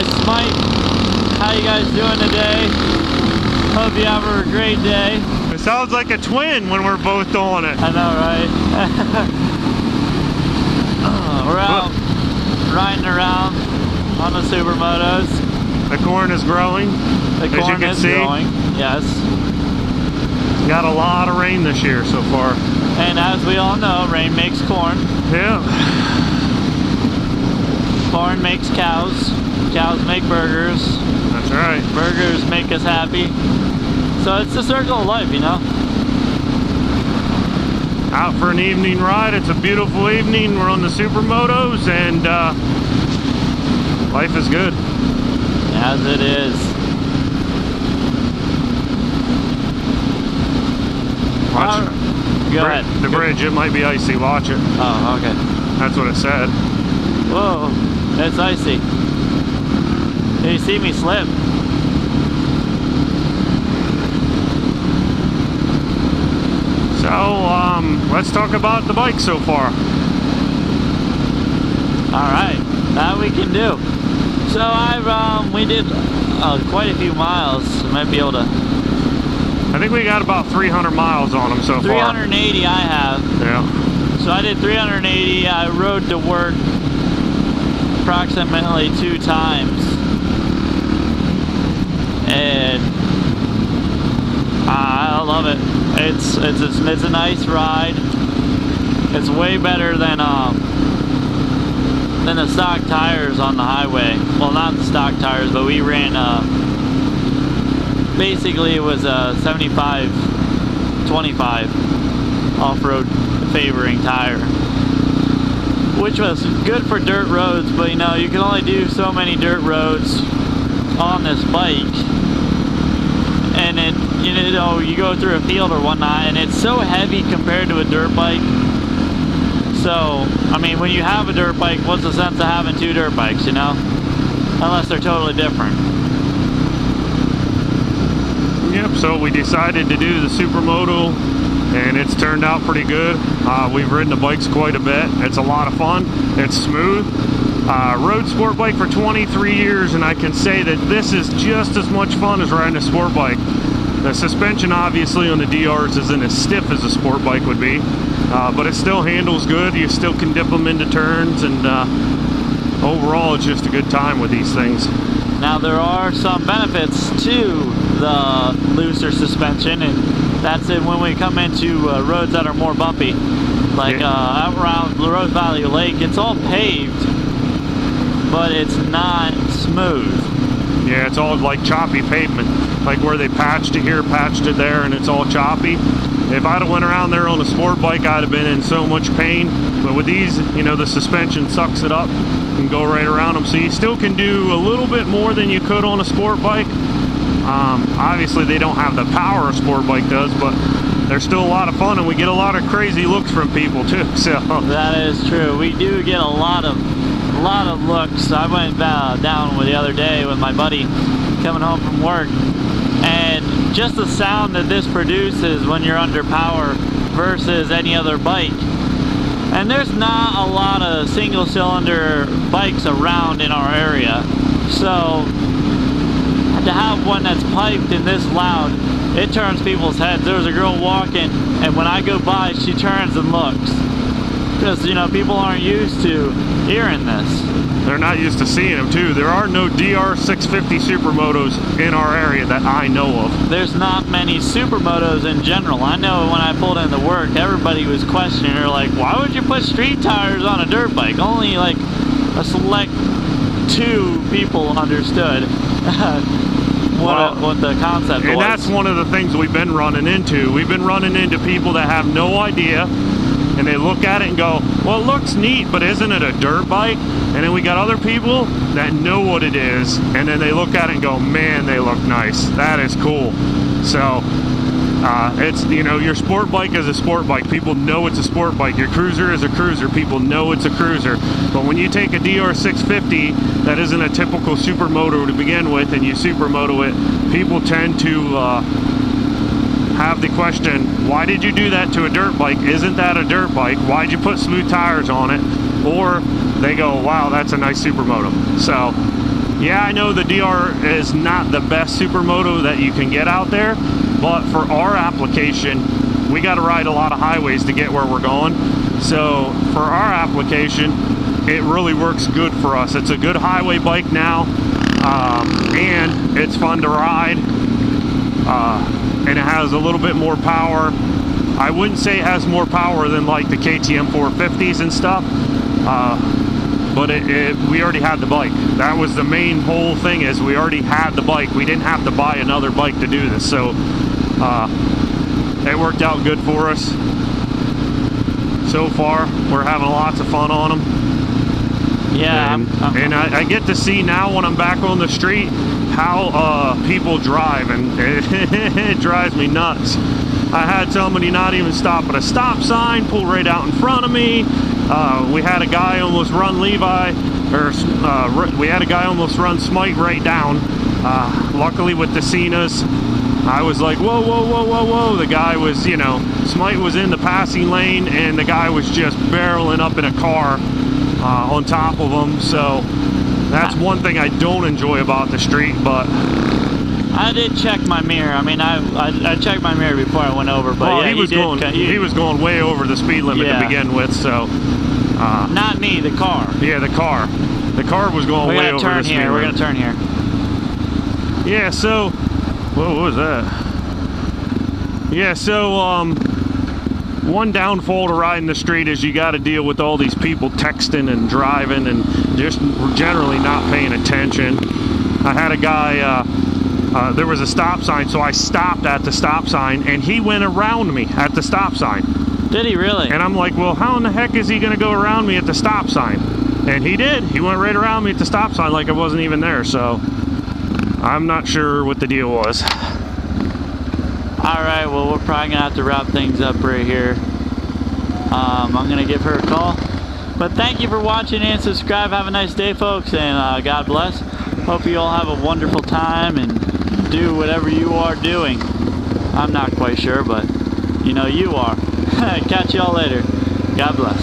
guys, Smite. How you guys doing today? Hope you have a great day. It sounds like a twin when we're both doing it. I know, right? We're out riding around on the Supermotos. The corn is growing. The corn is growing, yes. Got a lot of rain this year so far. And as we all know, rain makes corn. Yeah. Corn makes cows. Cows make burgers. That's right. Burgers make us happy. So it's the circle of life, you know? Out for an evening ride. It's a beautiful evening. We're on the Supermotos and life is good. As it is. Watch Go ahead. the bridge. It might be icy. Watch it. Oh, okay. That's what it said. Whoa, it's icy. You see me slip. So, let's talk about the bike so far. All right, that we can do. So we did quite a few miles. Might be able to. I think we got about 300 miles on them so far. 380 I have. Yeah. So I did 380. I rode to work approximately 2 times, and I love it. It's a nice ride. It's way better than the stock tires on the highway. Well, not the stock tires, but we ran basically it was a 75-25 off-road favoring tire, which was good for dirt roads, but you know, you can only do so many dirt roads on this bike. And it, you know, you go through a field or whatnot, and it's so heavy compared to a dirt bike. So, I mean, when you have a dirt bike, what's the sense of having 2 dirt bikes, you know? Unless they're totally different. Yep, so we decided to do the Supermoto, and it's turned out pretty good. We've ridden the bikes quite a bit. It's a lot of fun. It's smooth. Rode sport bike for 23 years, and I can say that this is just as much fun as riding a sport bike. The suspension obviously on the DRs isn't as stiff as a sport bike would be, but it still handles good. You still can dip them into turns, and overall it's just a good time with these things. Now there are some benefits to the looser suspension, and that's it when we come into roads that are more bumpy. Like out around the Rose Valley Lake, it's all paved, but it's not smooth. Yeah, it's all like choppy pavement, like where they patched it here, patched it there, and it's all choppy. If I'd have went around there on a sport bike, I'd have been in so much pain. But with these, you know, the suspension sucks it up and go right around them. So you still can do a little bit more than you could on a sport bike. Obviously, they don't have the power a sport bike does, but they're still a lot of fun, and we get a lot of crazy looks from people too. So that is true. We do get a lot of looks. I went down the other day with my buddy coming home from work, and just the sound that this produces when you're under power versus any other bike. And there's not a lot of single cylinder bikes around in our area, so to have one that's piped and this loud, it turns people's heads. There was a girl walking, and when I go by, she turns and looks, because you know, people aren't used to hearing this. They're not used to seeing them too. There are no Dr650 Supermotos in our area that I know of. There's not many Supermotos in general. I know when I pulled into work, everybody was questioning her, like, why would you put street tires on a dirt bike? Only like a select 2 people understood what the concept was. And that's one of the things we've been running into. We've been running into people that have no idea, and they look at it and go, well, it looks neat, but isn't it a dirt bike? And then we got other people that know what it is, and then they look at it and go, man, they look nice. That is cool. So it's, you know, your sport bike is a sport bike. People know it's a sport bike. Your cruiser is a cruiser. People know it's a cruiser. But when you take a Dr650 that isn't a typical supermoto to begin with, and you supermoto it, people tend to have the question, why did you do that to a dirt bike? Isn't that a dirt bike? Why'd you put smooth tires on it? Or they go, wow, that's a nice supermoto. So Yeah, I know the DR is not the best supermoto that you can get out there, but for our application, we got to ride a lot of highways to get where we're going. So for our application, it really works good for us. It's a good highway bike now, and it's fun to ride, and it has a little bit more power. I wouldn't say it has more power than like the KTM 450s and stuff, but we already had the bike. That was the main whole thing, is we already had the bike. We didn't have to buy another bike to do this, so it worked out good for us. So far, we're having lots of fun on them. Yeah, and I get to see now when I'm back on the street how people drive, and it drives me nuts. I had somebody not even stop at a stop sign, pull right out in front of me. We had a guy almost run Levi, or we had a guy almost run Smite right down. Luckily with the Cenas, I was like, whoa, whoa, whoa, whoa, whoa. The guy was, you know, Smite was in the passing lane, and the guy was just barreling up in a car on top of him. So that's one thing I don't enjoy about the street, but I did check my mirror. I mean, I checked my mirror before I went over, but yeah, he was going way over the speed limit to begin with. So not me, the car. Yeah, the car was going way over the speed limit. We're gonna turn here. Yeah. So what was that? Yeah. So one downfall to riding the street is you got to deal with all these people texting and driving and just generally not paying attention. I had a guy. There was a stop sign, so I stopped at the stop sign, and he went around me at the stop sign. Did he really? And I'm like, well, how in the heck is he going to go around me at the stop sign? And he did. He went right around me at the stop sign like I wasn't even there. So I'm not sure what the deal was. All right, well, we're probably gonna have to wrap things up right here. I'm gonna give her a call. But thank you for watching and subscribe. Have a nice day, folks, and God bless. Hope you all have a wonderful time and do whatever you are doing. I'm not quite sure, but you know you are. Catch y'all later. God bless.